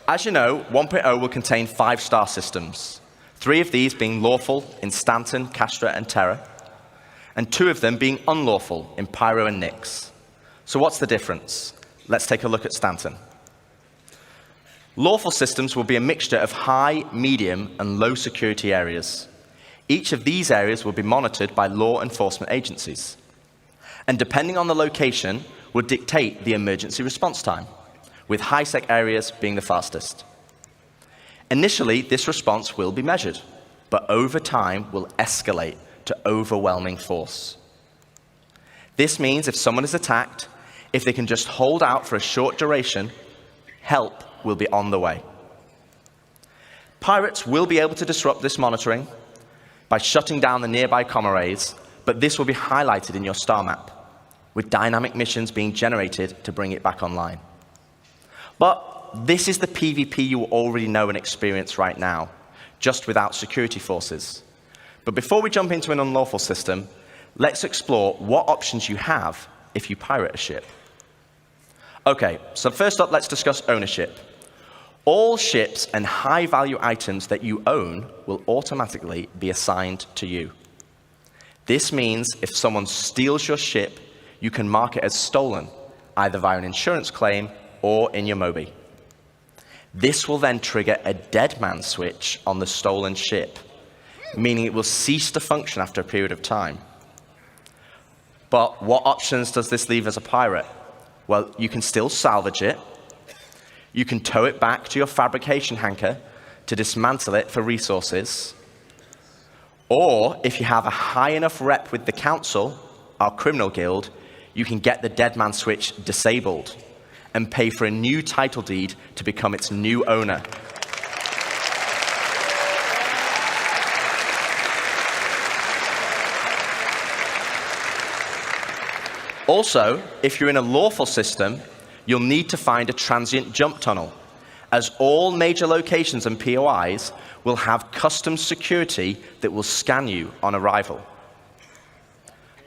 As you know, 1.0 will contain 5 star systems, 3 of these being lawful in Stanton, Castra, and Terra, and 2 of them being unlawful in Pyro and Nyx. So what's the difference? Let's take a look at Stanton. Lawful systems will be a mixture of high, medium, and low security areas. Each of these areas will be monitored by law enforcement agencies. And depending on the location, will dictate the emergency response time, with high-sec areas being the fastest. Initially, this response will be measured, but over time will escalate to overwhelming force. This means if someone is attacked, if they can just hold out for a short duration, help will be on the way. Pirates will be able to disrupt this monitoring by shutting down the nearby comm arrays, but this will be highlighted in your star map, with dynamic missions being generated to bring it back online. But this is the PvP you already know and experience right now, just without security forces. But before we jump into an unlawful system, let's explore what options you have if you pirate a ship. Okay, so first up, let's discuss ownership. All ships and high-value items that you own will automatically be assigned to you. This means if someone steals your ship, you can mark it as stolen, either via an insurance claim or in your Mobi. This will then trigger a dead man switch on the stolen ship, meaning it will cease to function after a period of time. But what options does this leave as a pirate? Well, you can still salvage it. You can tow it back to your fabrication hangar to dismantle it for resources. Or, if you have a high enough rep with the council, our criminal guild, you can get the dead man switch disabled and pay for a new title deed to become its new owner. Also, if you're in a lawful system, you'll need to find a transient jump tunnel, as all major locations and POIs will have custom security that will scan you on arrival.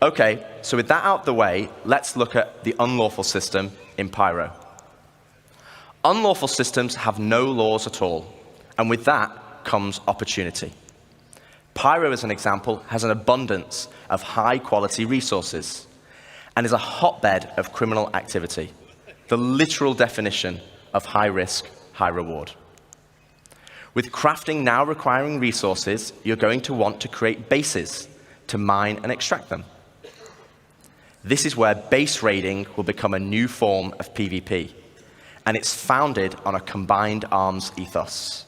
Okay, so with that out of the way, let's look at the unlawful system in Pyro. Unlawful systems have no laws at all, and with that comes opportunity. Pyro, as an example, has an abundance of high-quality resources and is a hotbed of criminal activity, the literal definition of high risk, high reward. With crafting now requiring resources, you're going to want to create bases to mine and extract them. This is where base raiding will become a new form of PvP, and it's founded on a combined arms ethos.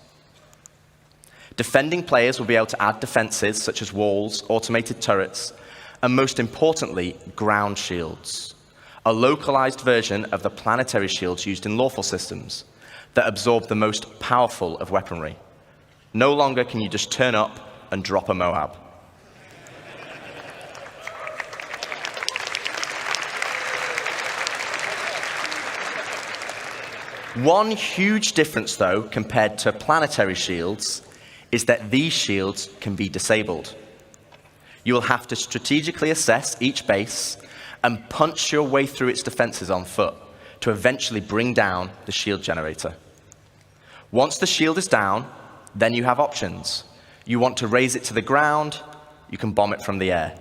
Defending players will be able to add defenses such as walls, automated turrets, and most importantly, ground shields, a localized version of the planetary shields used in lawful systems that absorb the most powerful of weaponry. No longer can you just turn up and drop a Moab. One huge difference, though, compared to planetary shields, is that these shields can be disabled. You will have to strategically assess each base and punch your way through its defenses on foot to eventually bring down the shield generator. Once the shield is down, then you have options. You want to raise it to the ground, you can bomb it from the air.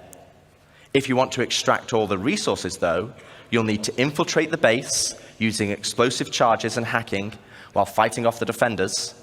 If you want to extract all the resources, though, you'll need to infiltrate the base using explosive charges and hacking while fighting off the defenders,